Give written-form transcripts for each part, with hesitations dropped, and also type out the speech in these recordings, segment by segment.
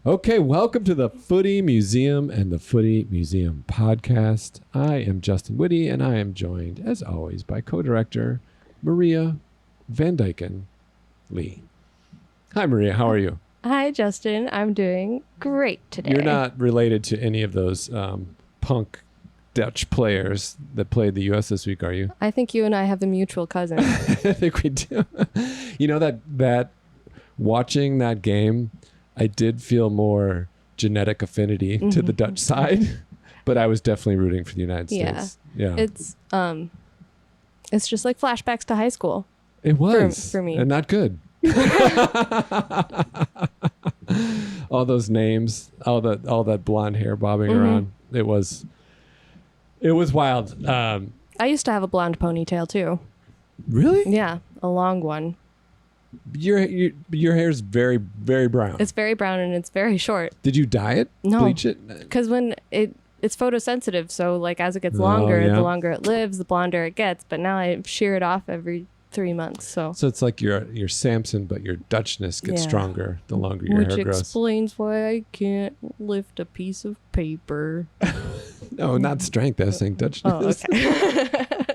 Okay, welcome to the Footy Museum and the Footy Museum podcast. I am Justin Whitty, and I am joined, as always, by co-director Maria Van Dyken Lee. Hi, Maria. How are you? Hi, Justin. I'm doing great today. You're not related to any of those punk Dutch players that played the U.S. this week, are you? I think you and I have a mutual cousin. I think we do. You know that watching that game, I did feel more genetic affinity to the Dutch side, but I was definitely rooting for the United States. Yeah. It's just like flashbacks to high school. It was for me. And not good. All those names, all that blonde hair bobbing around. It was wild. I used to have a blonde ponytail too. Really? Yeah, a long one. Your hair's very, very brown. It's very brown and it's very short. Did you dye it? No. Bleach it? Because when it's photosensitive, so like as it gets longer, the longer it lives, the blonder it gets. But now I shear it off every 3 months. So it's like your Samson, but your Dutchness gets stronger the longer your hair grows. Which explains why I can't lift a piece of paper. No, not strength. I was saying Dutchness. Oh, okay.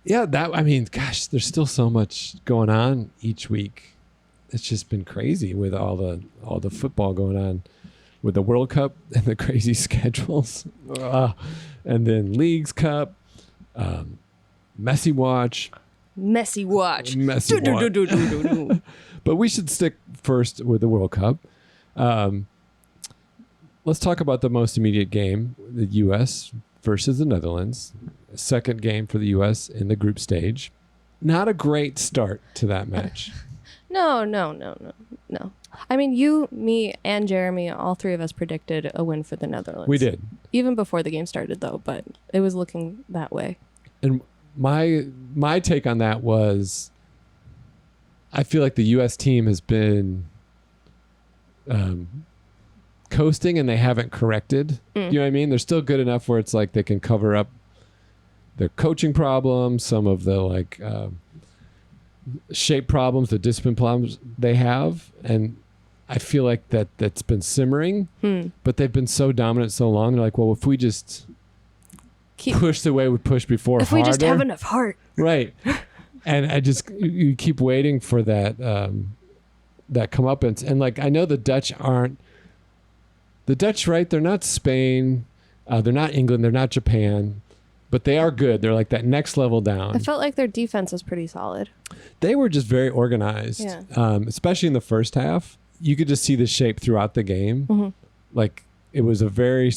Yeah, gosh, there's still so much going on each week. It's just been crazy with all the football going on with the World Cup and the crazy schedules. And then Leagues Cup, Messi watch. But we should stick first with the World Cup. Let's talk about the most immediate game, the U.S. versus the Netherlands. Second game for the U.S. in the group stage. Not a great start to that match. No. I mean, you, me, and Jeremy, all three of us predicted a win for the Netherlands. We did. Even before the game started, though, but it was looking that way. And my take on that was, I feel like the U.S. team has been coasting and they haven't corrected. You know what I mean? They're still good enough where it's like they can cover up their coaching problems, some of the shape problems, the discipline problems they have. And I feel like that's been simmering, but they've been so dominant so long. They're like, well, if we just push the way we pushed before, if we just have enough heart. Right. And you keep waiting for that comeuppance. And like, I know the Dutch, right? They're not Spain. They're not England. They're not Japan. But they are good. They're like that next level down. I felt like their defense was pretty solid. They were just very organized, especially in the first half. You could just see the shape throughout the game. Like it was they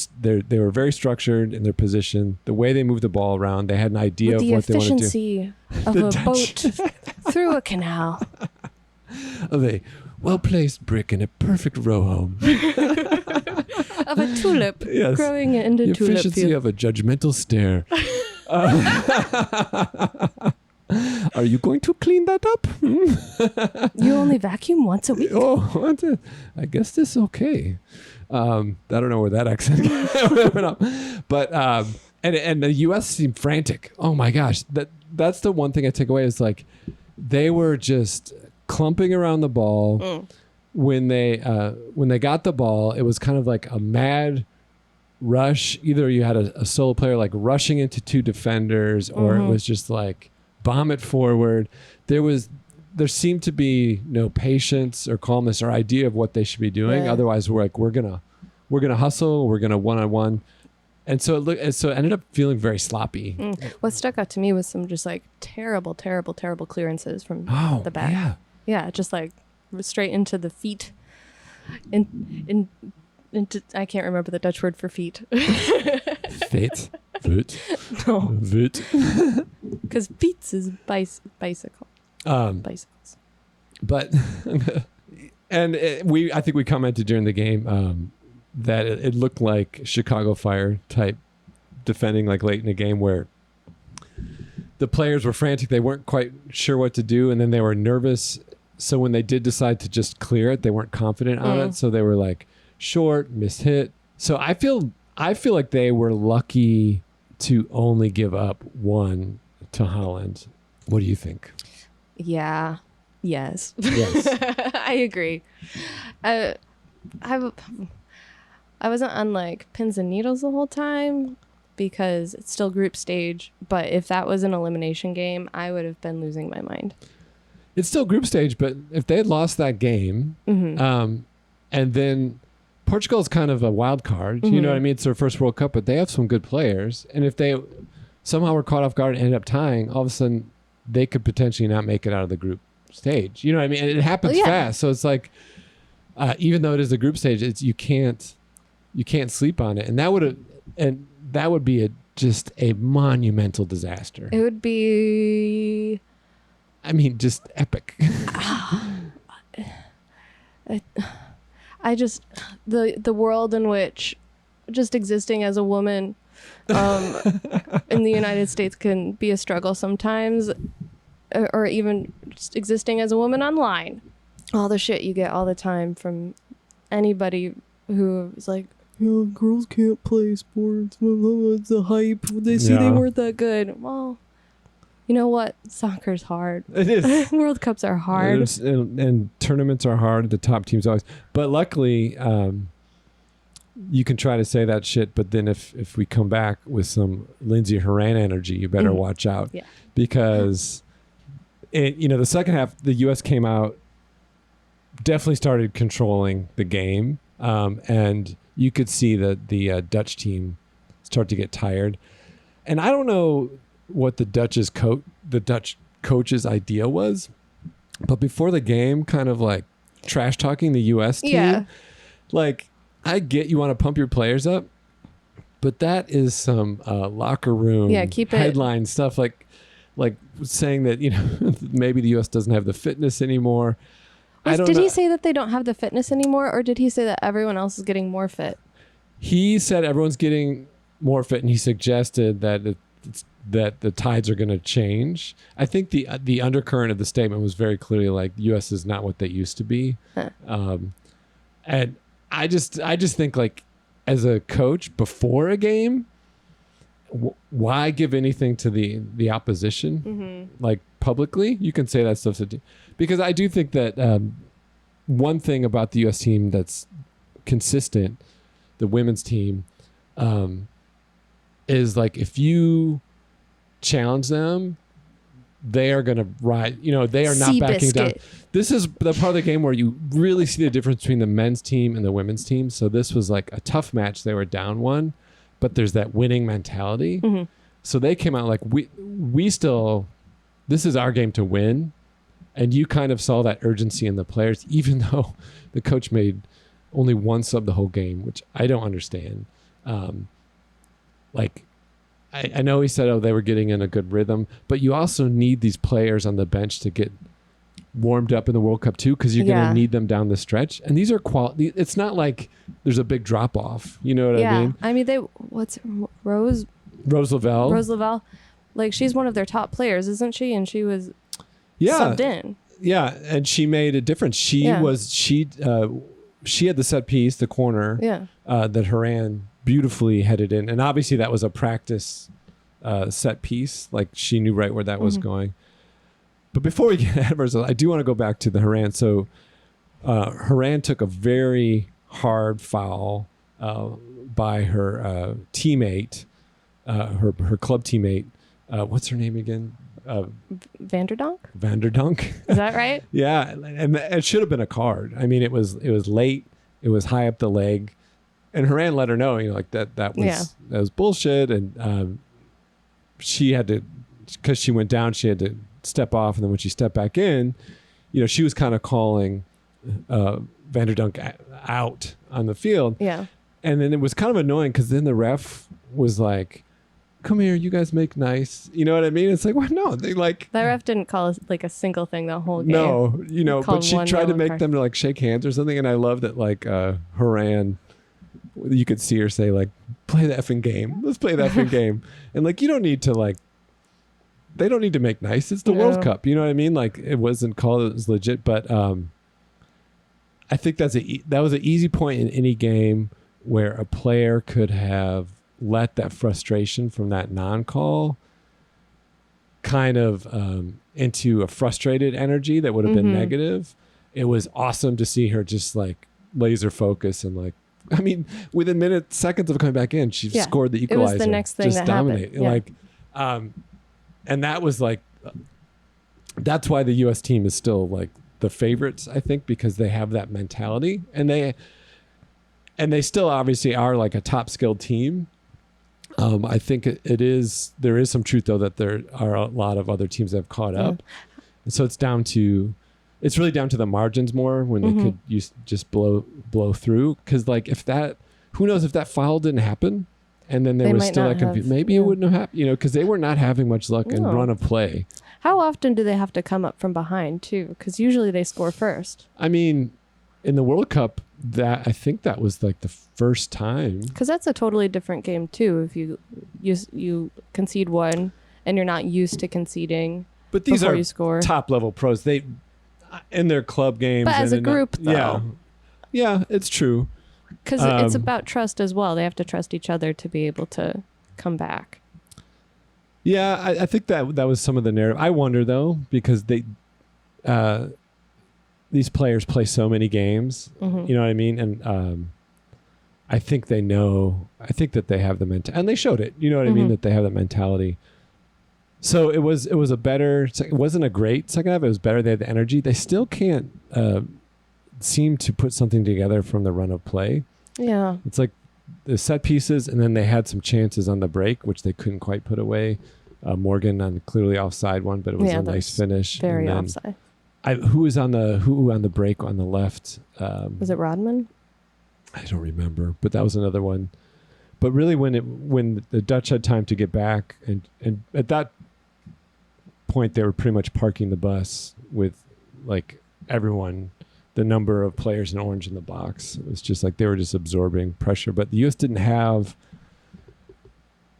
were very structured in their position. The way they moved the ball around, they had an idea of what they wanted to do. The efficiency of a boat through a canal. Of a well-placed brick in a perfect row home. Of a tulip growing in the tulip field. The efficiency of a judgmental stare. Are you going to clean that up? You only vacuum once a week? Oh, I guess this is okay. I don't know where that accent went up. But, and the U.S. seemed frantic. Oh my gosh. That's the one thing I take away is like, they were just clumping around the ball. When they got the ball, it was kind of like a mad rush. Either you had a solo player like rushing into two defenders, or it was just like bomb it forward. There seemed to be no patience or calmness or idea of what they should be doing. Otherwise, we're gonna hustle. We're gonna one-on-one. And so it ended up feeling very sloppy. What stuck out to me was some just like terrible clearances from the back. Yeah, just like straight into the feet. Into I can't remember the Dutch word for feet. Feet? Voet? No. Voet? Because feet is bicycle. Bicycles. But and I think we commented during the game that it looked like Chicago Fire type defending like late in the game where the players were frantic. They weren't quite sure what to do, and then they were nervous. So when they did decide to just clear it, they weren't confident on it. So they were like short, missed hit. So I feel like they were lucky to only give up one to Holland. What do you think? Yeah. Yes. Yes. I agree. I wasn't on like pins and needles the whole time because it's still group stage. But if that was an elimination game, I would have been losing my mind. It's still group stage, but if they had lost that game, and then Portugal's kind of a wild card, you know what I mean? It's their first World Cup, but they have some good players. And if they somehow were caught off guard and ended up tying, all of a sudden they could potentially not make it out of the group stage. You know what I mean? And it happens fast. So it's like, even though it is a group stage, it's you can't sleep on it. And that would be just a monumental disaster. It would be, I mean, just epic. I just the world in which just existing as a woman in the United States can be a struggle sometimes, or even just existing as a woman online. All the shit you get all the time from anybody who is like, girls can't play sports. It's a hype. They see they weren't that good. Well, you know what? Soccer's hard. It is. World Cups are hard. And tournaments are hard. The top teams always. But luckily, you can try to say that shit. But then if we come back with some Lindsey Horan energy, you better watch out. Yeah. Because, the second half, the U.S. came out, definitely started controlling the game. And you could see that the Dutch team start to get tired. And I don't know what the Dutch coach's idea was, but before the game, kind of like trash talking the U.S. team. Yeah. Like, I get you want to pump your players up, but that is some locker room headline stuff, like saying that maybe the U.S. doesn't have the fitness anymore. Did he say that they don't have the fitness anymore, or did he say that everyone else is getting more fit? He said everyone's getting more fit, and he suggested that that the tides are going to change. I think the undercurrent of the statement was very clearly like U.S. is not what they used to be. Huh. And I just think, like, as a coach before a game, why give anything to the opposition? Like, publicly? You can say that stuff because I do think that one thing about the U.S. team that's consistent, the women's team, is like, if you challenge them, they are going to ride. They are not backing down. This is the part of the game where you really see the difference between the men's team and the women's team. So this was like a tough match. They were down one, but there's that winning mentality. So they came out like, we still, this is our game to win. And you kind of saw that urgency in the players, even though the coach made only one sub the whole game, which I don't understand. I know he said, they were getting in a good rhythm, but you also need these players on the bench to get warmed up in the World Cup too, because you're going to need them down the stretch. And these are quality. It's not like there's a big drop off. You know what I mean? I mean, Rose Lavelle. Rose Lavelle, like, she's one of their top players, isn't she? And she was subbed in. Yeah, and she made a difference. She had the set piece, the corner, that Horan beautifully headed in, and obviously that was a practice set piece. Like, she knew right where that was going. But before we get ahead of ourselves, I do want to go back to the Horan. So Horan took a very hard foul by her teammate, her club teammate. What's her name again? Vanderdonk? Vanderdonk. Is that right? Yeah, and it should have been a card. I mean, it was late. It was high up the leg. And Horan let her know, like that was bullshit. And she had to, because she went down, she had to step off. And then when she stepped back in, she was kind of calling Vanderdonk out on the field. Yeah. And then it was kind of annoying because then the ref was like, come here, you guys make nice. You know what I mean? It's like, well, no, they like. That ref didn't call us like a single thing the whole game. No, but she tried to make them to like shake hands or something. And I love that, like, Horan, you could see her say, like, play the effing game. Let's play the effing game. And, like, you don't need to, like, they don't need to make nice. It's the World Cup. You know what I mean? Like, it wasn't called as legit. But I think that was an easy point in any game where a player could have let that frustration from that non-call kind of into a frustrated energy that would have been negative. It was awesome to see her just, like, laser focus and like, I mean, within seconds of coming back in, she scored the equalizer. It was the next thing just that dominate. happened. Yeah. Like, and that was like, that's why the U.S. team is still like the favorites, I think, because they have that mentality, and they still obviously are like a top skilled team. I think there is some truth though that there are a lot of other teams that have caught up. So it's really down to the margins more when they could just blow through. Because like who knows if that foul didn't happen, and then there was still that confusion. Maybe it wouldn't have happened, because they were not having much luck in run of play. How often do they have to come up from behind too? Because usually they score first. I mean, in the World Cup, I think that was like the first time. Because that's a totally different game too. If you concede one and you're not used to conceding, but these before are you score. Top level pros. They in their club games, but as a group, though, yeah, it's true. Because it's about trust as well. They have to trust each other to be able to come back. Yeah, I think that was some of the narrative. I wonder though, because these players play so many games, you know what I mean? And I think they know, I think that they have the mentality, and they showed it, you know what I mean? That they have that mentality. So it was it wasn't a great second half. It was better. They had the energy. They still can't seem to put something together from the run of play. Yeah. It's like the set pieces, and then they had some chances on the break, which they couldn't quite put away. Morgan on clearly offside one, but it was a nice finish. Very offside. Who was on the break on the left? Was it Rodman? I don't remember, but that was another one. But really, when the Dutch had time to get back, and at that point they were pretty much parking the bus with like everyone, the number of players in orange in the box. It was just like they were just absorbing pressure. But the U.S. didn't have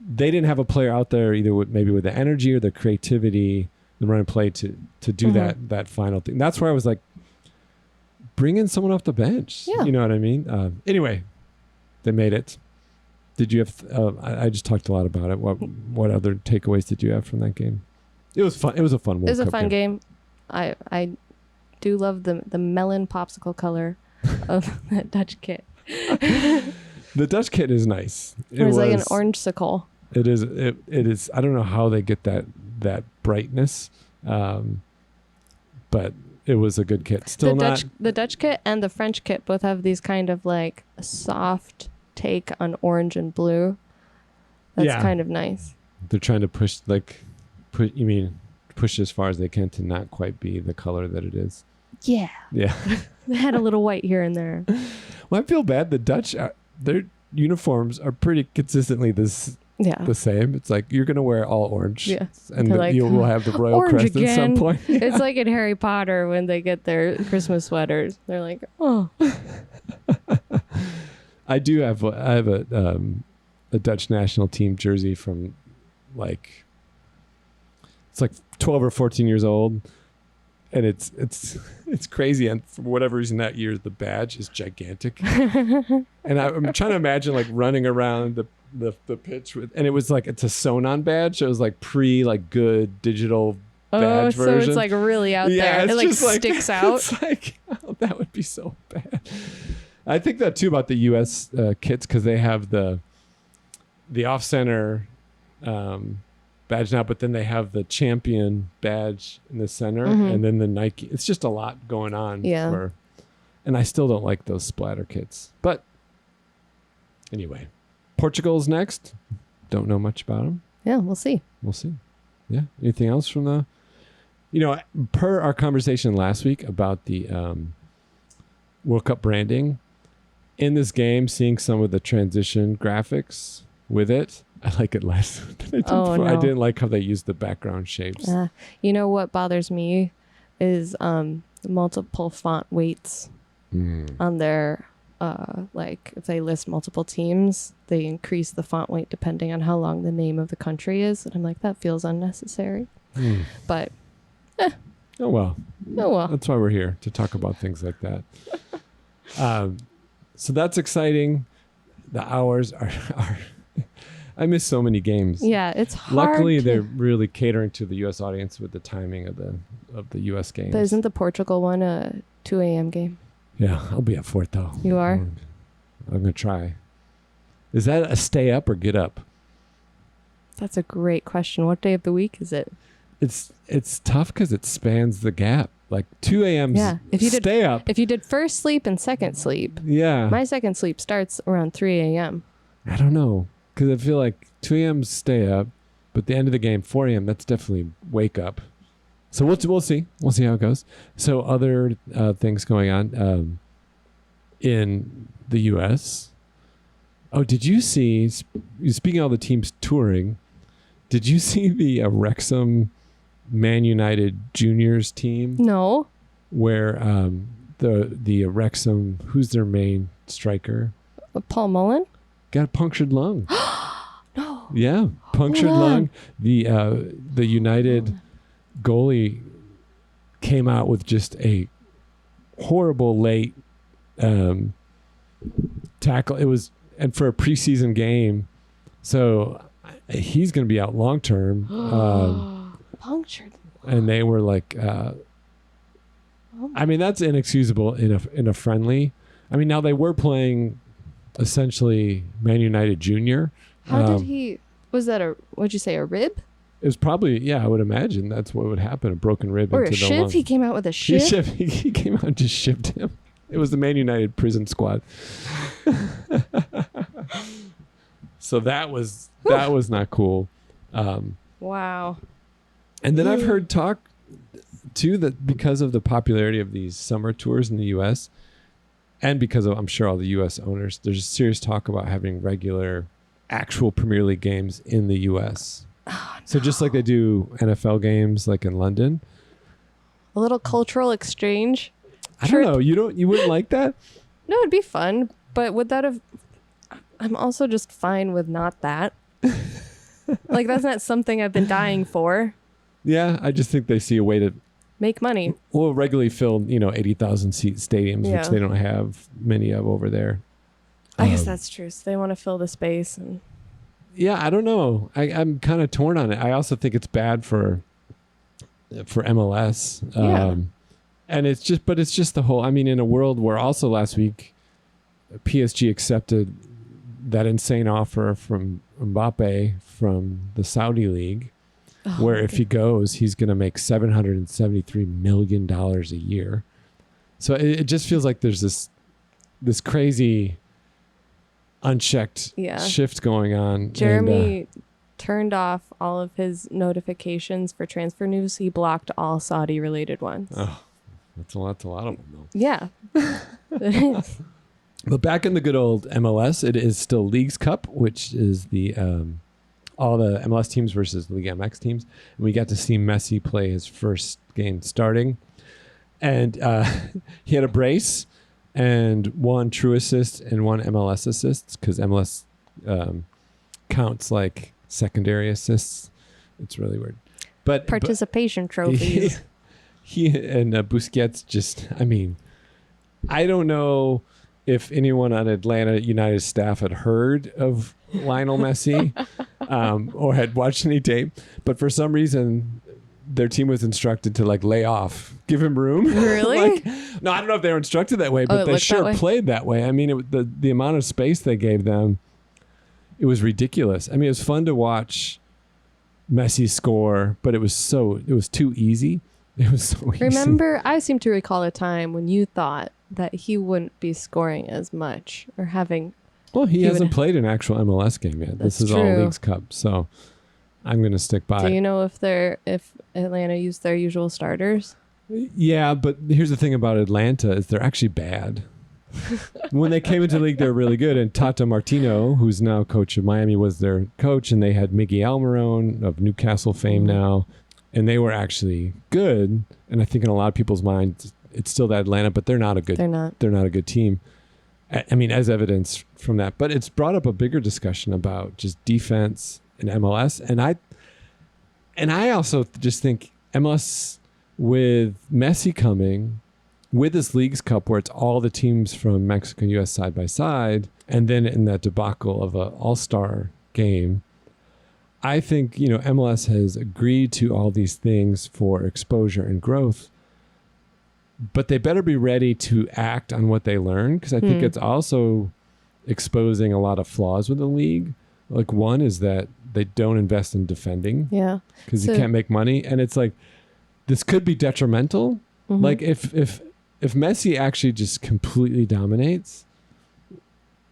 a player out there either maybe with the energy or the creativity, the run and play to do that final thing. That's where I was like, bring in someone off the bench. Yeah. You know what I mean? Anyway, they made it. Did you have? I just talked a lot about it. What other takeaways did you have from that game? It was fun. It was a fun World Cup game. It was a fun game. I do love the melon popsicle color of that Dutch kit. The Dutch kit is nice. It was like an orange sickle. It is. It is. I don't know how they get that brightness, but it was a good kit. The Dutch kit and the French kit both have these kind of like soft take on orange and blue. That's kind of nice. They're trying to push as far as they can to not quite be the color that it is. Yeah. Yeah. They had a little white here and there. Well, I feel bad. The Dutch, their uniforms are pretty consistently the same. It's like you're going to wear all orange. Yeah. And you will have the royal crest again. at some point. Yeah. It's like in Harry Potter when they get their Christmas sweaters. They're like, oh. I have a Dutch national team jersey from it's like 12 or 14 years old, and it's crazy. And for whatever reason, that year the badge is gigantic, and I'm trying to imagine like running around the pitch with, and it was like it's a sewn-on badge. So it was like good digital badge version. So it's like really out there. It like sticks out. It's like that would be so bad. I think that too about the U.S. Kits, because they have the off-center badge now, but then they have the champion badge in the center, and then the Nike. It's just a lot going on. Yeah. And I still don't like those splatter kits. But anyway, Portugal's next. Don't know much about them. Yeah, we'll see. Yeah. Anything else from the? Per our conversation last week about the World Cup branding. In this game, seeing some of the transition graphics with it, I like it less than I did before. No. I didn't like how they used the background shapes. You know what bothers me is multiple font weights on their, if they list multiple teams, they increase the font weight depending on how long the name of the country is. And I'm like, that feels unnecessary. But, Oh well. That's why we're here, to talk about things like that. So that's exciting. The hours are I miss so many games. Yeah, it's hard. Luckily, they're really catering to the U.S. audience with the timing of the U.S. games. But isn't the Portugal one a 2 a.m. game? Yeah, I'll be up for it though. You are? I'm gonna try. Is that a stay up or get up? That's a great question. What day of the week is it? It's tough because it spans the gap. Like 2 a.m. Yeah. If you stay up. If you did first sleep and second sleep. Yeah. My second sleep starts around 3 a.m. I don't know. Because I feel like 2 a.m. stay up, but the end of the game, 4 a.m., that's definitely wake up. So we'll see. We'll see how it goes. So other things going on in the U.S. Oh, did you see, speaking of all the teams touring, did you see the Wrexham Man United Juniors team? No. Where the Wrexham, who's their main striker? Paul Mullen? Got a punctured lung. No. Yeah, punctured lung. The United goalie came out with just a horrible late tackle. It was, and for a preseason game, so he's going to be out long term. Punctured. And they were like, I mean, that's inexcusable in a friendly. I mean, now they were playing essentially Man United Junior. How did he? Was that what'd you say? A rib? It was probably, yeah, I would imagine that's what would happen. A broken rib Or into a the shiv? lung. He came out with a shiv? He came out and just shivved him. It was the Man United prison squad. So that was not cool. Wow. And then I've heard talk too that because of the popularity of these summer tours in the U.S. and because of, I'm sure, all the U.S. owners, there's serious talk about having regular actual Premier League games in the U.S. Oh, no. So just like they do NFL games like in London. A little cultural exchange. I don't know. You wouldn't like that? No, it'd be fun. But would that have... I'm also just fine with not that. Like, that's not something I've been dying for. Yeah, I just think they see a way to... Make money. Well, regularly fill, 80,000 seat stadiums, which they don't have many of over there. I guess that's true. So they want to fill the space. And yeah, I don't know. I'm kind of torn on it. I also think it's bad for MLS. And it's just the whole, I mean, in a world where also last week, PSG accepted that insane offer from Mbappe from the Saudi League, where if he goes, he's going to make $773 million a year. So it just feels like there's this crazy unchecked shift going on. Jeremy turned off all of his notifications for transfer news. He blocked all Saudi related ones. Oh, that's a lot of them though. Yeah. It is. But back in the good old MLS, it is still Leagues Cup, which is the all the MLS teams versus League MX teams. And we got to see Messi play his first game starting. And he had a brace and one true assist and one MLS assist because MLS counts like secondary assists. It's really weird. But participation trophies. He and Busquets just, I mean, I don't know if anyone on Atlanta United staff had heard of Lionel Messi or had watched any tape, but for some reason their team was instructed to like lay off, give him room. Really? No, I don't know if they were instructed that way, but they sure played that way. I mean, the amount of space they gave them, it was ridiculous. I mean, it was fun to watch Messi score, but it was too easy. It was so easy. Remember, I seem to recall a time when you thought that he wouldn't be scoring as much or having... Well, he hasn't played an actual MLS game yet. This is all Leagues Cup, so I'm going to stick by. Do you know if Atlanta used their usual starters? Yeah, but here's the thing about Atlanta is they're actually bad. When they came into the league, they were really good. And Tata Martino, who's now coach of Miami, was their coach. And they had Miguel Almiron of Newcastle fame now. And they were actually good. And I think in a lot of people's minds, it's still that Atlanta, but they're not a good. They're not a good team. I mean, as evidence from that. But it's brought up a bigger discussion about just defense in MLS. And I also just think MLS with Messi coming, with this Leagues Cup where it's all the teams from Mexico and U.S. side by side, and then in that debacle of an all-star game, I think, MLS has agreed to all these things for exposure and growth. but they better be ready to act on what they learn, because I think it's also exposing a lot of flaws with the league. Like, one is that they don't invest in defending. Yeah. Because you can't make money. And it's like, this could be detrimental. Like, if Messi actually just completely dominates,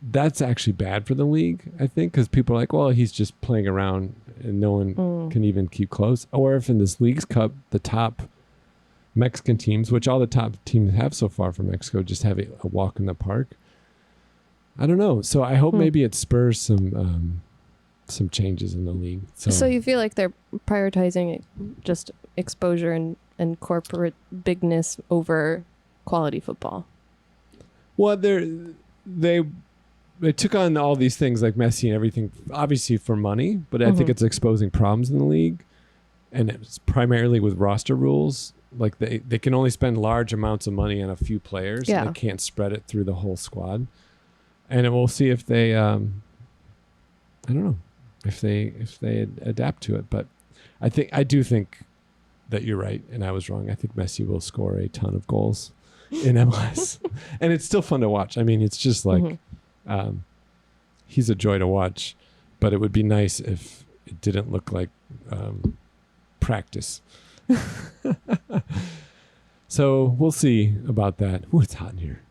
that's actually bad for the league, I think, because people are like, well, he's just playing around and no one can even keep close. Or if in this Leagues Cup, the top Mexican teams, which all the top teams have so far for Mexico, just have a walk in the park. I don't know. So I hope maybe it spurs some changes in the league. So you feel like they're prioritizing just exposure and corporate bigness over quality football? Well, they took on all these things like Messi and everything, obviously for money, but I think it's exposing problems in the league. And it's primarily with roster rules. Like they can only spend large amounts of money on a few players. And they can't spread it through the whole squad. And we'll see if they, I don't know, if they adapt to it. But I do think that you're right and I was wrong. I think Messi will score a ton of goals in MLS. And it's still fun to watch. I mean, it's just like, he's a joy to watch, but it would be nice if it didn't look like practice. So we'll see about that. Ooh, it's hot in here.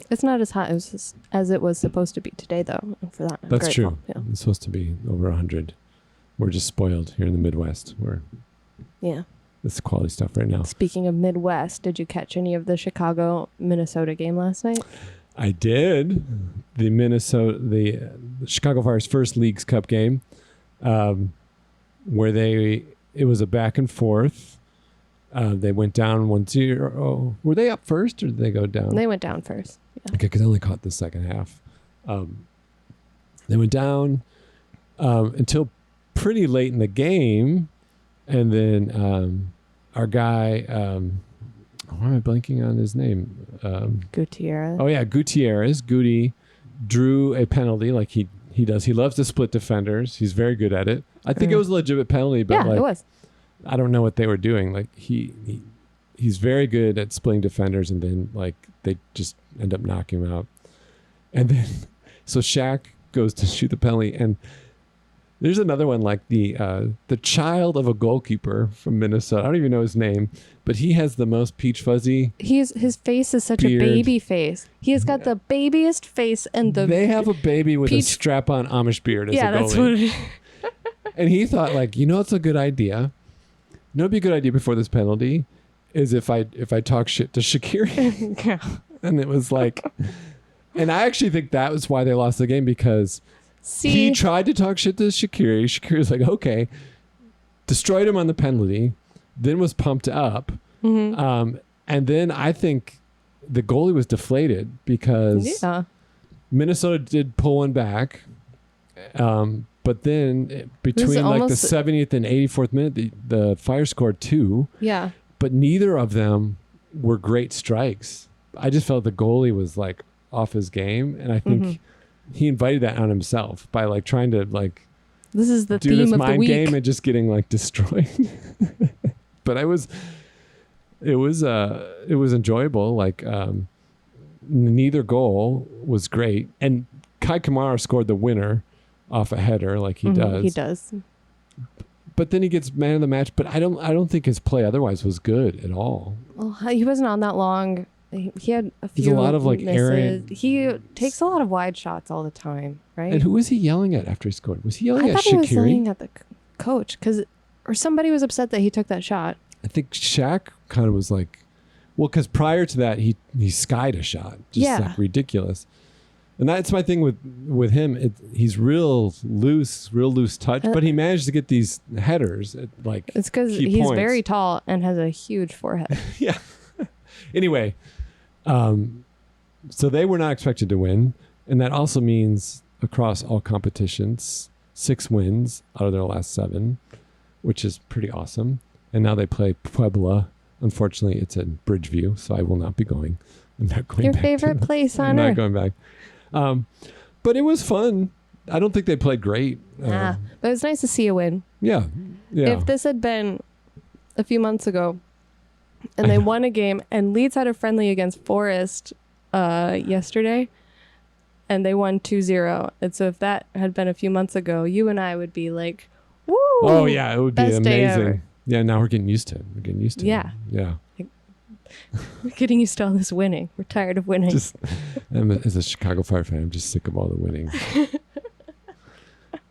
It's not as hot as it was supposed to be today, though. For that, that's true. Yeah. It's supposed to be over 100. We're just spoiled here in the Midwest. This is quality stuff right now. Speaking of Midwest, did you catch any of the Chicago-Minnesota game last night? I did. The Chicago Fire's first Leagues Cup game, where it was a back and forth. They went down 1-0. Were they up first or did they go down? They went down first. Yeah. Okay, because I only caught the second half. They went down until pretty late in the game, and then our guy, why am I blanking on his name? Gutierrez. Oh yeah, Gutierrez. Guti drew a penalty like he does. He loves to split defenders. He's very good at it. I think it was a legitimate penalty, but it was. I don't know what they were doing. Like he's very good at splitting defenders, and then like they just end up knocking him out. And then so Shaq goes to shoot the penalty, and there's another one like the child of a goalkeeper from Minnesota. I don't even know his name, but he has the most peach fuzzy. His face is such a baby face. He has got the babiest face, and they have a baby with a strap-on Amish beard as a goalie. That's what it is. And he thought, like, it's a good idea. It'd be a good idea before this penalty is if I talk shit to Shaqiri. Yeah. And it was like, and I actually think that was why they lost the game, because he tried to talk shit to Shaqiri. Shaqiri was like, okay, destroyed him on the penalty, then was pumped up. And then I think the goalie was deflated because Minnesota did pull one back. But then between like the 70th and 84th minute, the Fire scored 2. Yeah. But neither of them were great strikes. I just felt the goalie was like off his game. And I think he invited that on himself by like trying to like this is the do theme this of the mind week. game and just getting like destroyed. But it was enjoyable. Like neither goal was great. And Kai Kamara scored the winner off a header like he does. He does. But then he gets man of the match. But I don't think his play otherwise was good at all. Well, he wasn't on that long. He had a few. There's a lot of like misses. He takes a lot of wide shots all the time, right? And who was he yelling at after he scored? Was he yelling at Shaqiri? I thought he was yelling at the coach or somebody was upset that he took that shot. I think Shaq kind of was like, well, because prior to that he skied a shot, just like ridiculous. And that's my thing with him. He's real loose touch, but he managed to get these headers at like it's because he's very tall and has a huge forehead. Yeah. Anyway, so they were not expected to win, and that also means across all competitions, 6 wins out of their last 7, which is pretty awesome. And now they play Puebla. Unfortunately, it's in Bridgeview, so I will not be going. I'm not going. Your favorite place on earth. I'm not going back. But it was fun. I don't think they played great. But it was nice to see a win. Yeah. If this had been a few months ago, And they won a game, and Leeds had a friendly against Forest yesterday, and they won 2-0. And so if that had been a few months ago, you and I would be like, woo! Oh, yeah, it would be best day ever. amazing. Yeah, now we're getting used to it. We're getting used to Yeah. it. Yeah. We're getting used to all this winning. We're tired of winning. As a Chicago Fire fan, I'm just sick of all the winning.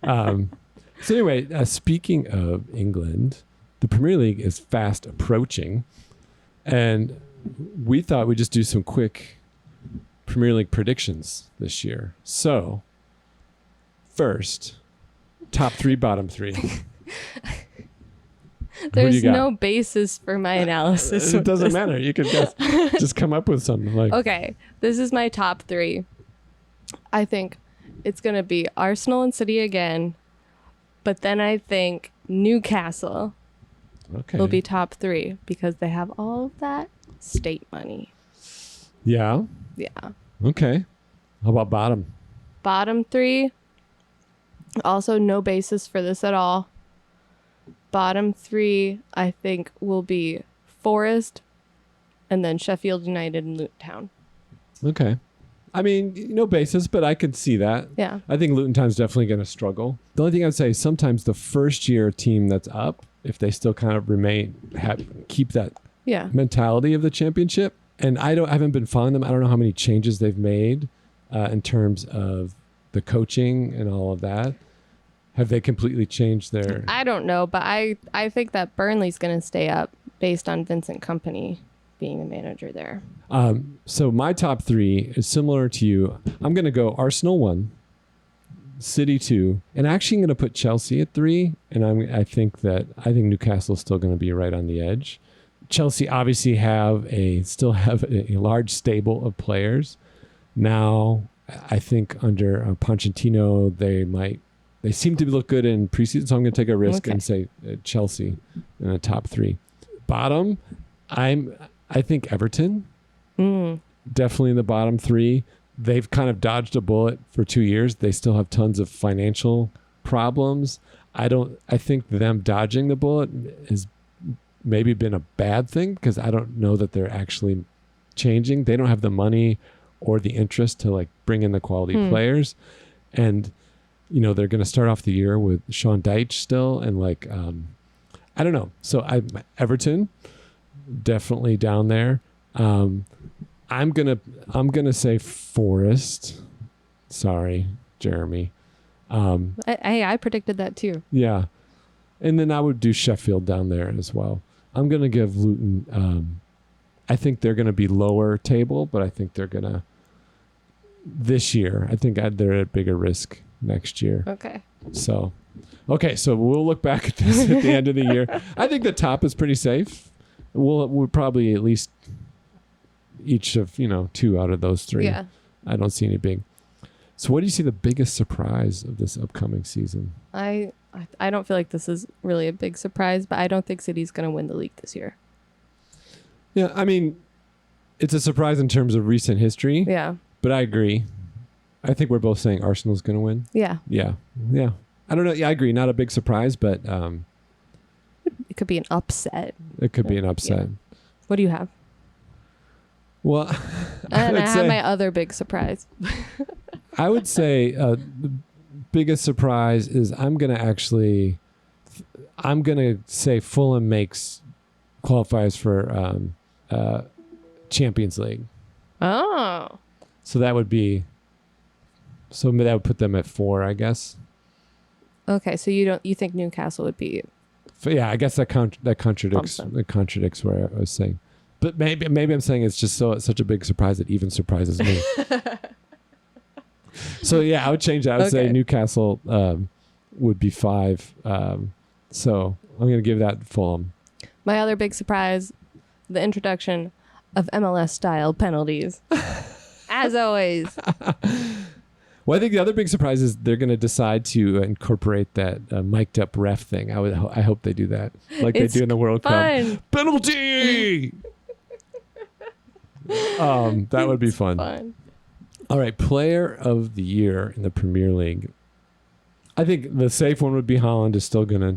So anyway, speaking of England, the Premier League is fast approaching, and we thought we'd just do some quick Premier League predictions this year. So, first, top 3, bottom 3. There's no basis for my analysis. It doesn't matter. You can just come up with something like. Okay, this is my top 3. I think it's going to be Arsenal and City again, but then I think Newcastle will be top 3 because they have all of that state money. Yeah. Yeah. Okay. How about bottom? Bottom 3, also no basis for this at all. Bottom 3, I think, will be Forest and then Sheffield United and Luton Town. Okay. I mean, no basis, but I could see that. Yeah. I think Luton Town's definitely going to struggle. The only thing I'd say is sometimes the first year team that's up, if they still kind of keep that mentality of the championship. And I haven't been following them. I don't know how many changes they've made in terms of the coaching and all of that. Have they completely changed their... I don't know, but I think that Burnley's going to stay up based on Vincent Kompany being the manager there. So my top 3 is similar to you. I'm going to go Arsenal 1, City 2, and actually I'm going to put Chelsea at 3. And I think Newcastle's still going to be right on the edge. Chelsea obviously still have a large stable of players. Now, I think under Pochettino, they seem to look good in preseason, so I'm going to take a risk and say Chelsea in the top 3. Bottom, I think Everton, definitely in the bottom 3. They've kind of dodged a bullet for 2 years. They still have tons of financial problems. I think them dodging the bullet has maybe been a bad thing because I don't know that they're actually changing. They don't have the money or the interest to like bring in the quality players, and they're going to start off the year with Sean Dyche still, and I don't know. So Everton definitely down there. I'm gonna say Forest. Sorry, Jeremy. I predicted that too. Yeah, and then I would do Sheffield down there as well. I'm gonna give Luton. I think they're gonna be lower table, but I think they're gonna this year. I think they're at bigger risk next year. Okay. So we'll look back at this at the end of the year. I think the top is pretty safe. We'll probably at least each of 2 out of those 3. Yeah. I don't see any big. So what do you see the biggest surprise of this upcoming season? I don't feel like this is really a big surprise, but I don't think City's going to win the league this year. Yeah, I mean, it's a surprise in terms of recent history. Yeah. But I agree. I think we're both saying Arsenal's going to win. Yeah. Yeah. Yeah. I don't know. Yeah, I agree. Not a big surprise, but it could be an upset. It could be an upset. Yeah. What do you have? Well, and I have my other big surprise. I would say the biggest surprise is I'm going to say Fulham qualifies for Champions League. Oh. So that would put them at 4, I guess. Okay, so you think Newcastle would be? Yeah, I guess that contradicts what I was saying. But maybe I'm saying it's just such a big surprise that even surprises me. So yeah, I would change that. I would say Newcastle would be 5. So I'm going to give that Fulham. My other big surprise, the introduction of MLS style penalties. As always. Well, I think the other big surprise is they're going to decide to incorporate that mic'd up ref thing. I hope they do that, like they do in the World Cup. Penalty. That would be fun. All right, Player of the Year in the Premier League. I think the safe one would be Haaland is still going to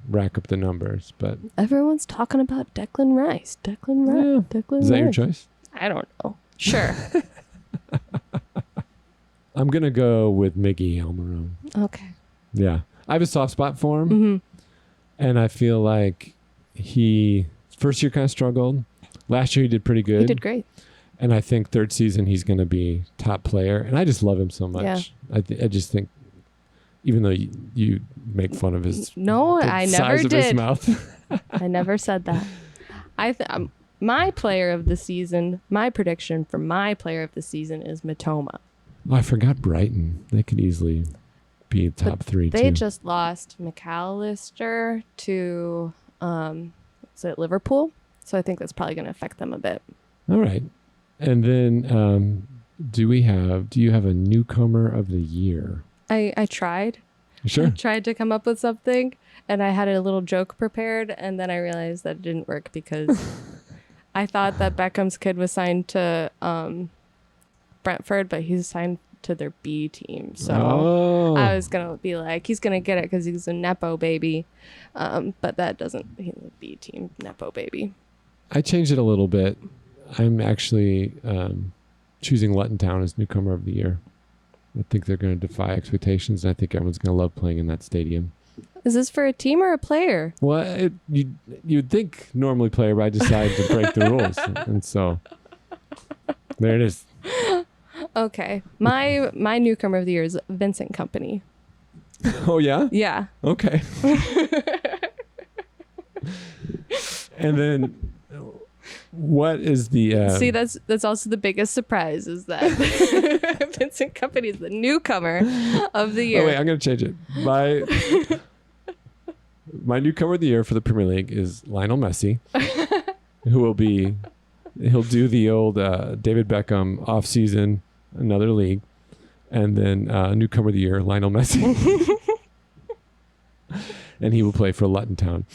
rack up the numbers. But everyone's talking about Declan Rice. Declan Rice. Yeah. Declan Is that your Rice. choice? I don't know. Sure. I'm going to go with Miggy Almiron. Okay. Yeah. I have a soft spot for him. Mm-hmm. And I feel like he, first year kind of struggled. Last year he did pretty good. He did great. And I think third season he's going to be top player. And I just love him so much. Yeah. I just think, even though you make fun of his No, I never size of did. his mouth. I never said that. My player of the season, my prediction for my player of the season is Matoma. Oh, I forgot Brighton. They could easily be top three They too. just lost McAllister to is it Liverpool? So I think that's probably going to affect them a bit. All right. And then do you have a newcomer of the year? I tried. Sure. I tried to come up with something, and I had a little joke prepared, and then I realized that it didn't work because I thought that Beckham's kid was signed to Brentford, but he's signed to their B team. So I was going to be like, he's going to get it because he's a Nepo baby. But that doesn't, he's a B team Nepo baby. I changed it a little bit. I'm actually choosing Luton Town as newcomer of the year. I think they're going to defy expectations, and I think everyone's going to love playing in that stadium. Is this for a team or a player? Well, you'd think normally player, but I decided to break the rules, and so there it is. Okay. My newcomer of the year is Vincent Company. Oh yeah? Yeah. Okay. And then what is the See, that's also the biggest surprise is that Vincent Company is the newcomer of the year. Oh wait, I'm going to change it. My newcomer of the year for the Premier League is Lionel Messi, he'll do the old David Beckham off season, another league, and then newcomer of the year, Lionel Messi. And he will play for Luton Town.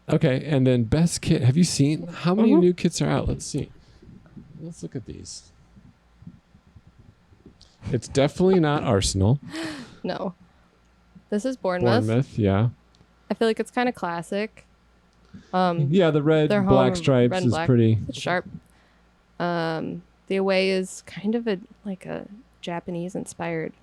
Okay, and then best kit. Have you seen how many new kits are out? Let's see. Let's look at these. It's definitely not Arsenal. No. This is Bournemouth. Yeah. I feel like it's kind of classic. Yeah, the red their and black home, stripes red and is black. pretty. It's sharp. The away is kind of a Japanese inspired.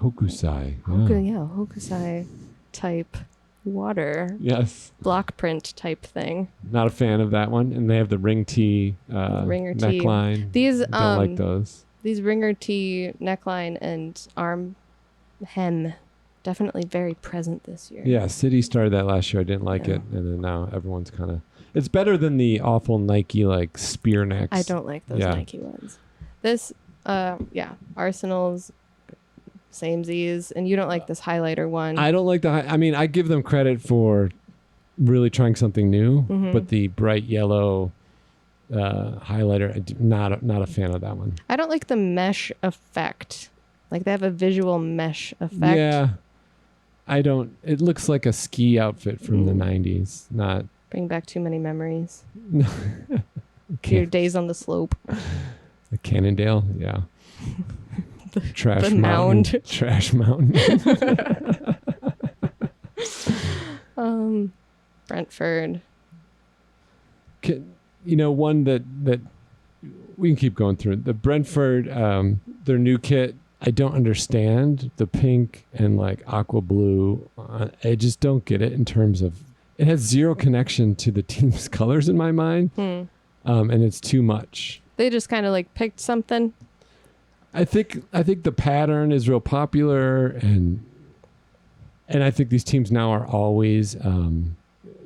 Hokusai. Hokusai type water Yes. block print type thing. Not a fan of that one. And they have the ring tee Ringer tee. neckline. These Don't like those. These ringer tee neckline and arm hem definitely very present this year. Yeah, City started that last year. I didn't like it, and then now everyone's kind of. It's better than the awful Nike like spear necks. I don't like those Nike ones. This, Arsenal's samesies, and you don't like this highlighter one. I don't like the. I mean, I give them credit for really trying something new, but the bright yellow highlighter, not a fan of that one. I don't like the mesh effect. Like they have a visual mesh effect. Yeah. I don't. It looks like a ski outfit from the 90s. Not. Bring back too many memories. Your days on the slope. The Cannondale, yeah. Trash the mountain. mound. Trash mountain. Brentford. One that we can keep going through. The Brentford, their new kit. I don't understand the pink and like aqua blue. I just don't get it in terms of it has zero connection to the team's colors in my mind, and it's too much. They just kind of like picked something. I think the pattern is real popular, and I think these teams now are always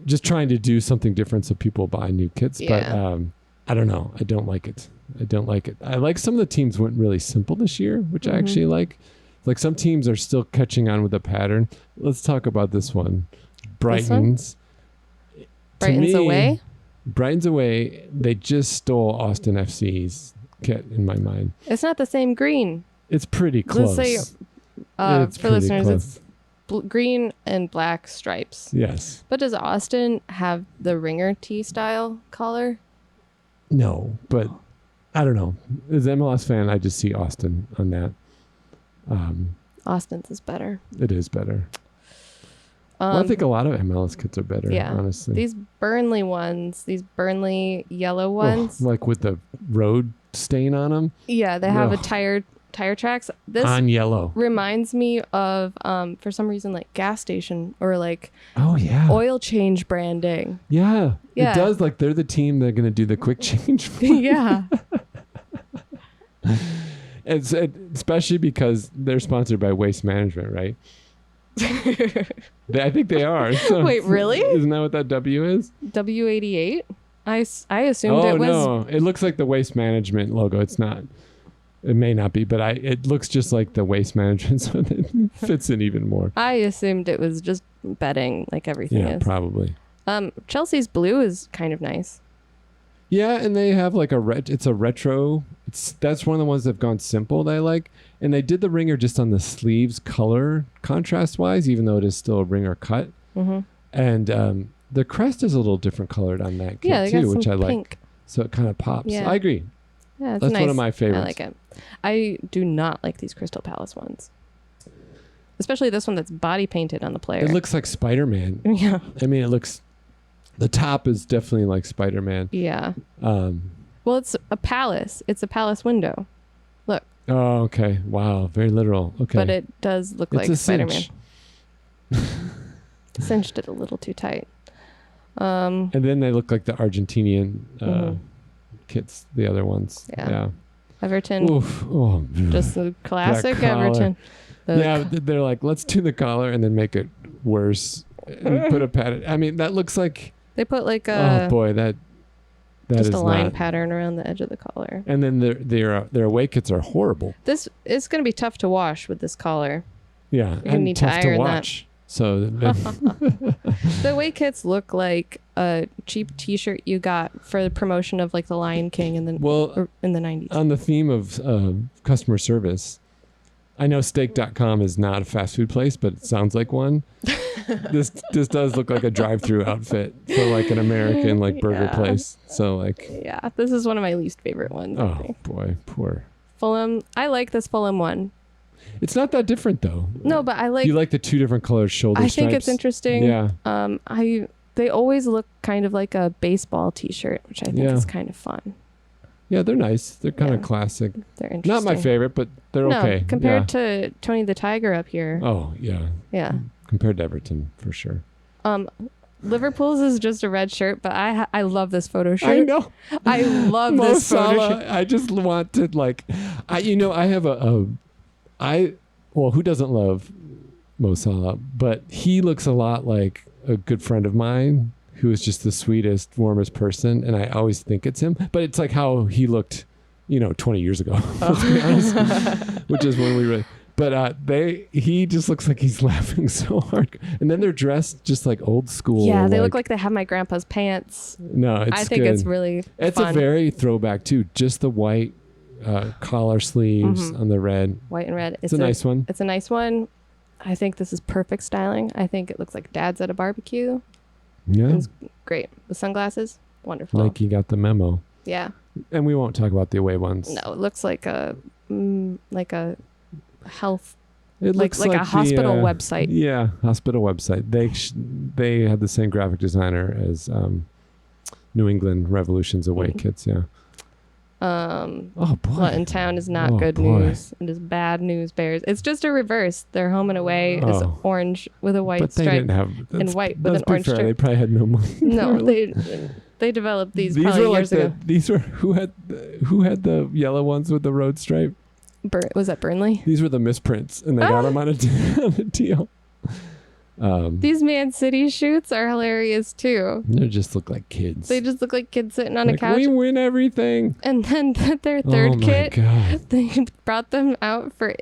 just trying to do something different so people buy new kits. Yeah. But I don't know. I don't like it. I like some of the teams went really simple this year, which I actually like. Like some teams are still catching on with the pattern. Let's talk about this one. Brighton's. Brighton's away? Brighton's away. They just stole Austin FC's kit in my mind. It's not the same green. It's pretty close. Let's say, for listeners, close. It's green and black stripes. Yes. But does Austin have the ringer tee style collar? No, but I don't know. As an MLS fan, I just see Austin on that. Austin's is better. It is better. Well, I think a lot of MLS kits are better, Yeah. honestly. These Burnley ones, these Burnley yellow ones. Like with the road stain on them? Yeah, they have a tire tracks. This on yellow reminds me of, for some reason, like gas station or like oil change branding. Yeah. Yeah. It does. Like they're the team that are going to do the quick change. Yeah. Especially because they're sponsored by Waste Management, right? I think they are. So Wait, really? Isn't that what that W is? W88? I assumed it was. Oh, no. It looks like the Waste Management logo. It's not. It may not be, but it looks just like the Waste Management, so it fits in even more. I assumed it was just bedding like everything is. Yeah, probably. Chelsea's blue is kind of nice. Yeah, and they have like it's a retro. That's one of the ones that've gone simple that I like. And they did the ringer just on the sleeves color contrast wise, even though it is still a ringer cut. Mm-hmm. And the crest is a little different colored on that kit too, which I like. So it kind of pops. Yeah. I agree. Yeah, that's nice. One of my favorites. I like it. I do not like these Crystal Palace ones. Especially this one that's body painted on the player. It looks like Spider-Man. Yeah. I mean, the top is definitely like Spider-Man. Yeah. Well, it's a palace. It's a palace window. Look. Oh, okay. Wow. Very literal. Okay. But it does look like Spider-Man. Cinched it a little too tight. And then they look like the Argentinian kits, the other ones. Yeah. Everton. Oof. Oh, just the classic Everton. They're like, let's tune the collar and then make it worse and put a pattern. I mean, that looks like they put like a. Oh boy, that just is a line pattern around the edge of the collar. And then their away kits are horrible. This is going to be tough to wash with this collar. Yeah, and need tough to watch. That. So the away kits look like a cheap T-shirt you got for the promotion of like the Lion King in the in the 90s. On the theme of customer service, I know steak.com is not a fast food place, but it sounds like one. This does look like a drive-through outfit for like an American like burger place. So like this is one of my least favorite ones. Oh boy, poor Fulham. I like this Fulham one. It's not that different though. No, but I like. You like the two different colored shoulder stripes? I think it's interesting. Yeah. They always look kind of like a baseball T-shirt, which I think is kind of fun. Yeah, they're nice. They're kind of classic. They're interesting. Not my favorite, but they're okay. Compared to Tony the Tiger up here. Oh yeah. Yeah. Compared to Everton, for sure. Liverpool's is just a red shirt, but I love this photo shoot. I know. I love this photo shoot. I just want to like, I have who doesn't love Mo Salah? But he looks a lot like a good friend of mine who is just the sweetest, warmest person. And I always think it's him. But it's like how he looked, 20 years ago, let's be honest, which is when we really... But he just looks like he's laughing so hard. And then they're dressed just like old school. Yeah, they look like they have my grandpa's pants. No, I think it's really It's fun. A very throwback too. Just the white collar sleeves on the red. White and red. It's a nice one. It's a nice one. I think this is perfect styling. I think it looks like dad's at a barbecue. Yeah. It's great. The sunglasses, wonderful. Nike got the memo. Yeah. And we won't talk about the away ones. No, it looks like a health. It looks like a hospital website. Yeah, hospital website. They had the same graphic designer as New England Revolution's away kits. Yeah. Oh boy. Luton Town is not good news. It is bad news, Bears. It's just a reverse. Their home and away is orange with a white stripe. They didn't have and white with an orange stripe. They probably had no money. No, they developed these probably years ago. These were who had the yellow ones with the road stripe? Was that Burnley? These were the misprints, and they got them on a deal. These Man City shoots are hilarious too. They just look like kids. They just look like kids sitting on a couch. We win everything. And then their third kit, they brought them out for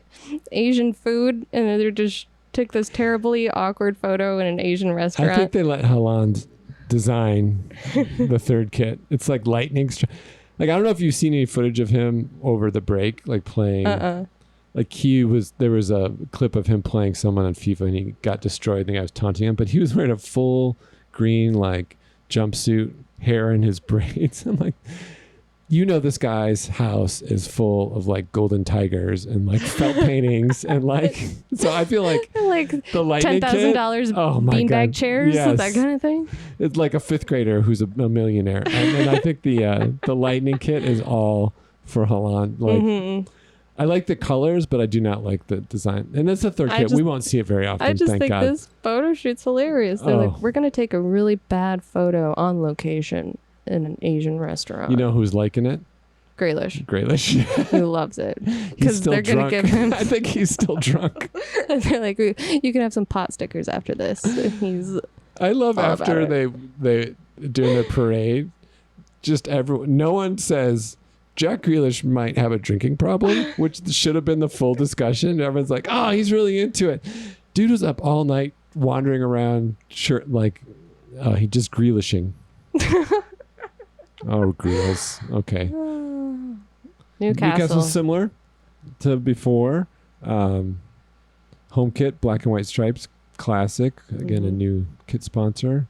Asian food, and they just took this terribly awkward photo in an Asian restaurant. I think they let Haaland design the third kit. It's like lightning. Like, I don't know if you've seen any footage of him over the break, like playing. Like there was a clip of him playing someone on FIFA and he got destroyed. I think I was taunting him, but he was wearing a full green like jumpsuit, hair in his braids. I'm like, this guy's house is full of like golden tigers and like felt paintings and like, so I feel like the lightning kit, $10,000 oh my beanbag God. chairs, Yes. that kind of thing. It's like a fifth grader who's a millionaire. And then I think the lightning kit is all for Halan. Like, I like the colors, but I do not like the design. And that's the third kit. We won't see it very often, I just thank think God. this photo shoot's hilarious. They're like, we're going to take a really bad photo on location in an Asian restaurant. You know who's liking it? Graylish. Graylish. Who loves it. He's Because still they're going to drunk. give him... I think he's still drunk. They're like, you can have some pot stickers after this. And he's... I love all after about they doing the parade, just everyone, no one says Jack Grealish might have a drinking problem, which should have been the full discussion. Everyone's like, oh, he's really into it. Dude was up all night wandering around, like, he just Grealishing. Oh, Greals. Okay. Newcastle's similar to before. Home kit, black and white stripes, classic. Again, a new kit sponsor.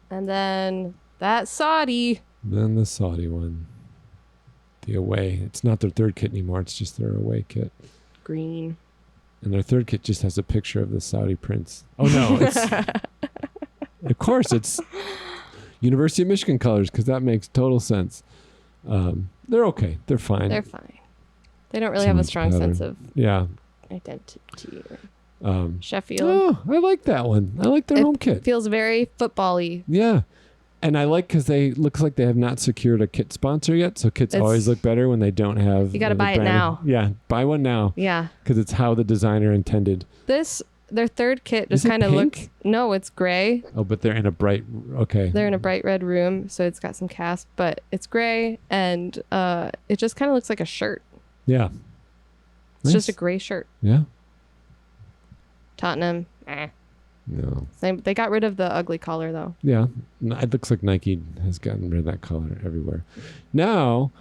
And then that Saudi. Then the Saudi one. The away. It's not their third kit anymore. It's just their away kit. Green. And their third kit just has a picture of the Saudi prince. Oh, no. It's of course, it's University of Michigan colors because that makes total sense. They're okay. They're fine. They're fine. They don't really have a strong sense of identity. Sheffield. Oh, I like that one. I like their home kit. Feels very football-y. Yeah. And I like because looks like they have not secured a kit sponsor yet. So kits always look better when they don't have. You got to buy it now. Yeah, buy one now. Yeah. Because it's how the designer intended. Their third kit just kind of looks. No, it's gray. Oh, but they're in a bright. Okay. They're in a bright red room, so it's got some cast, but it's gray, and it just kind of looks like a shirt. Yeah. It's just a gray shirt. Yeah. Tottenham. No. Same. They got rid of the ugly collar though. Yeah. It looks like Nike has gotten rid of that color everywhere. Now,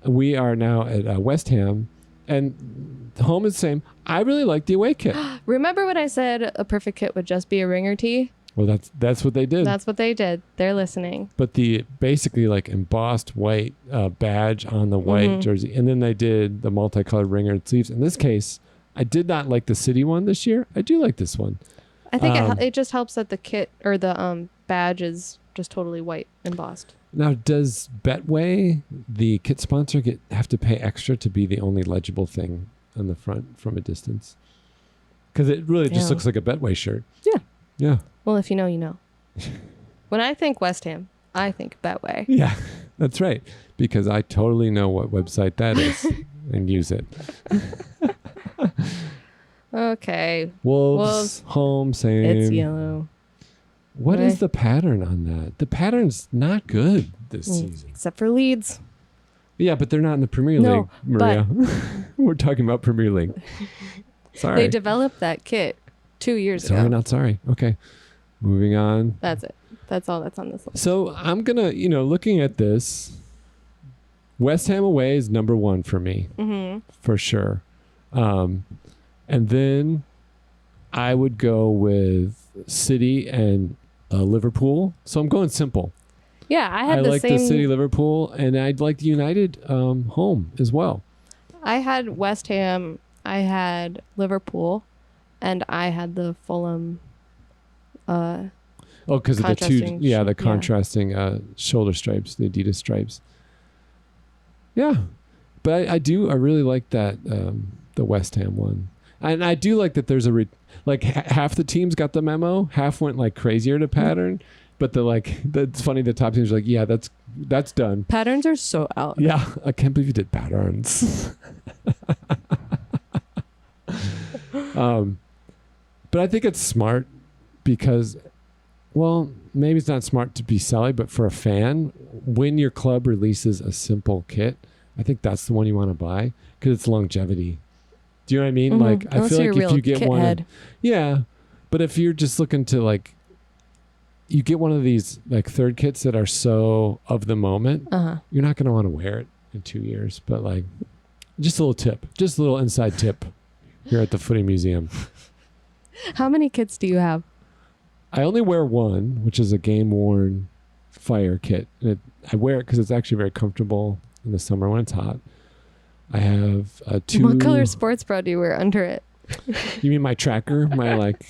we are now at West Ham, and the home is the same. I really like the away kit. Remember when I said a perfect kit would just be a ringer tee? Well, that's what they did. That's what they did. They're listening. But the basically like embossed white badge on the white jersey, and then they did the multicolored ringer sleeves. In this case, I did not like the city one this year. I do like this one. I think it just helps that the kit or the badge is just totally white embossed. Now, does Betway, the kit sponsor, have to pay extra to be the only legible thing on the front from a distance? Because it really just looks like a Betway shirt. Yeah. Yeah. Well, if you know, you know. When I think West Ham, I think Betway. Yeah, that's right. Because I totally know what website that is and use it. Okay. Wolves, home, same. It's yellow. What is the pattern on that? The pattern's not good this season. Except for Leeds. Yeah, but they're not in the Premier League, Maria. We're talking about Premier League. Sorry. They developed that kit 2 years ago. Sorry, not sorry. Okay. Moving on. That's it. That's all that's on this list. So I'm going to, looking at this, West Ham away is number one for me, for sure. And then I would go with City and Liverpool. So I'm going simple. Yeah, I like the City Liverpool, and I'd like the United home as well. I had West Ham, I had Liverpool, and I had the Fulham. Because of the two, the contrasting shoulder stripes, the Adidas stripes. Yeah, but I really like that the West Ham one. And I do like that there's half the teams got the memo, half went like crazier to pattern, but it's funny the top teams are like, yeah, that's done. Patterns are so out. Yeah, I can't believe you did patterns. But I think it's smart because, well, maybe it's not smart to be selling, but for a fan, when your club releases a simple kit, I think that's the one you want to buy because it's longevity. Do you know what I mean? Like, I feel like if you get one, but if you're just looking to you get one of these third kits that are so of the moment, you're not going to want to wear it in 2 years. But just a little tip, just a little inside tip here at the Footy Museum. How many kits do you have? I only wear one, which is a game worn fire kit. And I wear it because it's actually very comfortable in the summer when it's hot. I have two. What color sports bra do you wear under it? You mean my tracker? My like.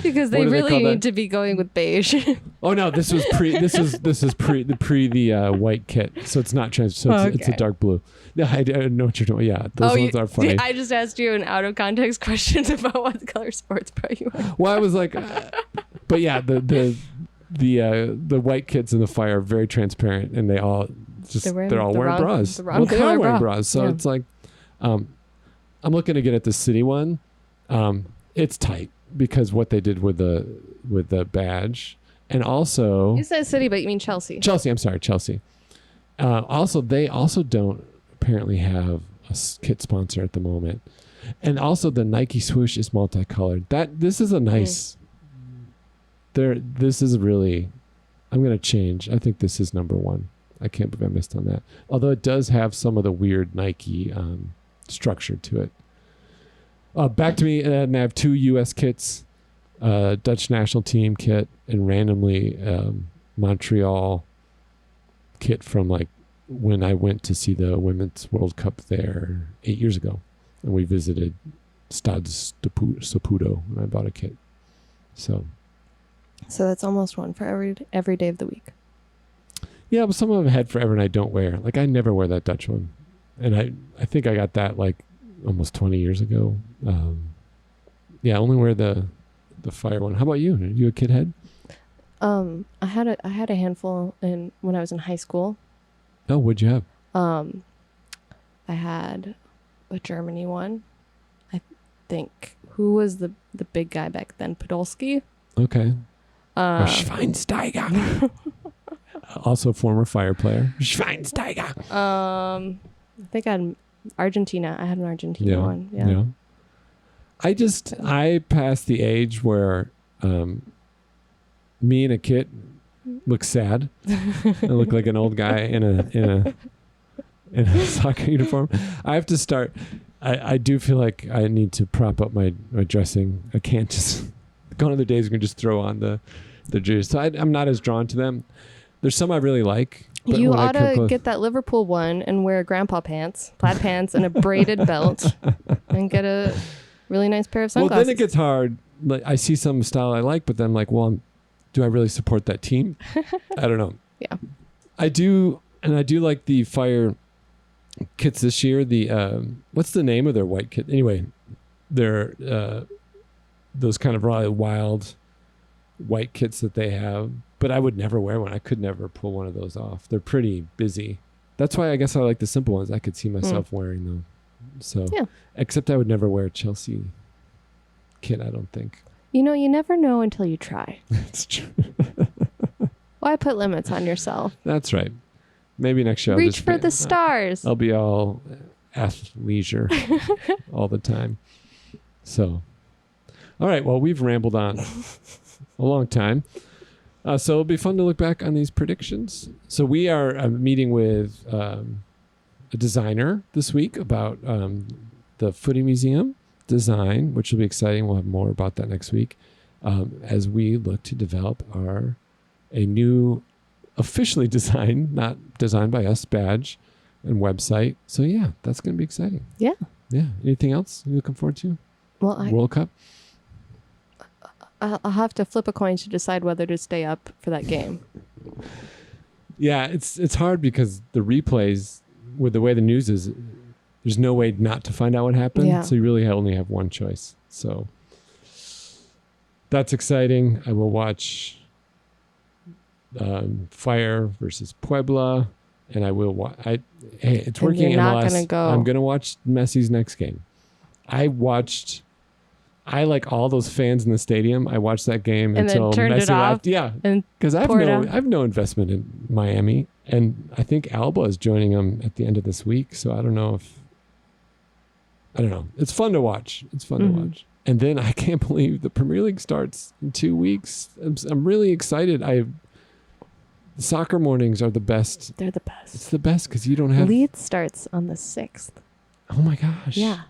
Because they really need to be going with beige. Oh no, this is pre the white kit, so it's not trans. So it's a dark blue. No, I know what you're doing. Yeah, those ones are funny. I just asked you an out of context question about what color sports bra you wear. Well, I was like, but yeah, the white kits in the fire are very transparent, and they're all wearing bras. The wrong color wearing bras. So it's like, I'm looking to get at the city one. It's tight because what they did with the badge, and also you said city, but you mean Chelsea. Chelsea, I'm sorry, Chelsea. They also don't apparently have a kit sponsor at the moment, and also the Nike swoosh is multicolored. This is a nice. This is really. I'm gonna change. I think this is number one. I can't believe I missed on that. Although it does have some of the weird Nike structure to it. Back to me, and I have 2 U.S. kits, Dutch national team kit, and randomly Montreal kit from like when I went to see the Women's World Cup there 8 years ago, and we visited Stade Saputo, and I bought a kit. So that's almost one for every day of the week. Yeah, but some of them I had forever and I don't wear. Like I never wear that Dutch one, and I think I got that like almost 20 years ago. I only wear the fire one. How about you? Are you a kid head? I had a handful when I was in high school. Oh, what'd you have? I had a Germany one. I think who was the big guy back then? Podolski. Okay. Schweinsteiger. Also former fire player. Schweinsteiger. I think I had Argentina. I had an Argentina one. Yeah. I passed the age where me and a kid look sad. I look like an old guy in a soccer uniform. I have to start. I do feel like I need to prop up my dressing. I can't just gone other days. We can just throw on the jerseys. So I'm not as drawn to them. There's some I really like. But you ought to get that Liverpool one and wear grandpa pants, plaid pants, and a braided belt, and get a really nice pair of sunglasses. Well, then it gets hard. Like I see some style I like, but then I'm like, well, do I really support that team? I don't know. Yeah, I do, and I do like the fire kits this year. The what's the name of their white kit? Anyway, they're those kind of really wild white kits that they have. But I would never wear one. I could never pull one of those off. They're pretty busy. That's why I guess I like the simple ones. I could see myself wearing them. So, except I would never wear a Chelsea kit, I don't think. You never know until you try. That's true. Why put limits on yourself? That's right. Maybe next year Reach for the stars. I'll be all athleisure all the time. So, all right. Well, we've rambled on a long time. So it'll be fun to look back on these predictions. So we are meeting with a designer this week about the Footy Museum design, which will be exciting. We'll have more about that next week as we look to develop a new officially designed, not designed by us, badge and website. So yeah, that's going to be exciting. Yeah. Yeah. Anything else you're looking forward to? Well, World Cup? I'll have to flip a coin to decide whether to stay up for that game. Yeah, it's hard because the replays, with the way the news is, there's no way not to find out what happened. Yeah. So you really only have one choice. So that's exciting. I will watch Fire versus Puebla, and I will watch. It's working. You're not MLS. Gonna go. I'm gonna watch Messi's next game. I like all those fans in the stadium. I watched that game and until then turned Messi it off. left. Yeah, because I have no investment in Miami, and I think Alba is joining them at the end of this week. So I don't know. It's fun to watch. It's fun to watch. And then I can't believe the Premier League starts in 2 weeks. I'm really excited. The soccer mornings are the best. They're the best. It's the best because you don't have. Leeds starts on the 6th. Oh my gosh. Yeah.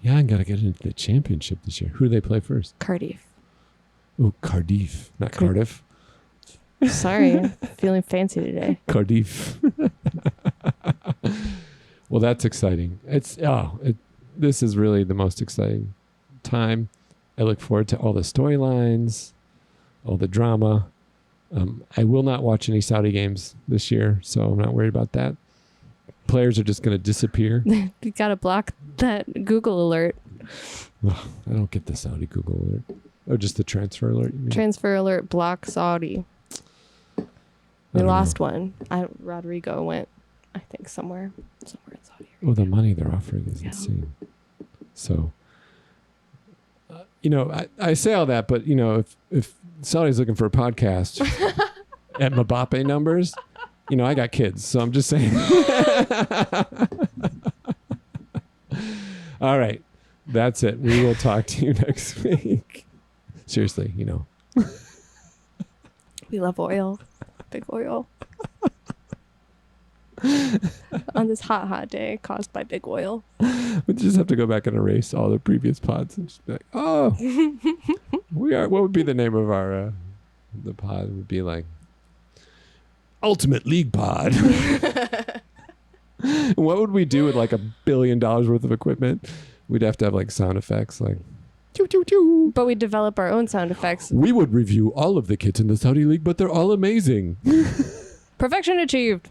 Yeah, I got to get into the championship this year. Who do they play first? Cardiff. Oh, Cardiff, not Cardiff. Sorry, feeling fancy today. Cardiff. Well, that's exciting. This is really the most exciting time. I look forward to all the storylines, all the drama. I will not watch any Saudi games this year, so I'm not worried about that. Players are just going to disappear. You gotta block that Google alert. I don't get the Saudi Google alert. Or just the transfer alert? You mean? Transfer alert, block Saudi. We lost one. Rodrigo went, I think, somewhere in Saudi Arabia. Well, the money they're offering is insane. So, I say all that, but, if Saudi's looking for a podcast at Mbappe numbers, I got kids, so I'm just saying. All right. That's it. We will talk to you next week. Seriously, We love oil. Big oil. On this hot day caused by big oil. We just have to go back and erase all the previous pods and just be like, oh, what would be the name of our, the pod? It would be like Ultimate League Pod. What would we do with like $1 billion worth of equipment? We'd have to have like sound effects like choo choo choo. But we develop our own sound effects. We would review all of the kits in the Saudi League, but they're all amazing. Perfection achieved.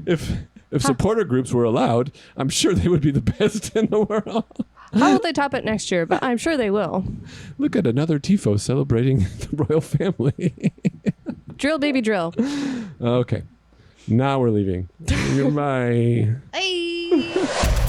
If supporter groups were allowed, I'm sure they would be the best in the world. How will they top it next year? But I'm sure they will. Look at another tifo celebrating the royal family. Drill, baby, drill. Okay. Now we're leaving. Goodbye. Hey.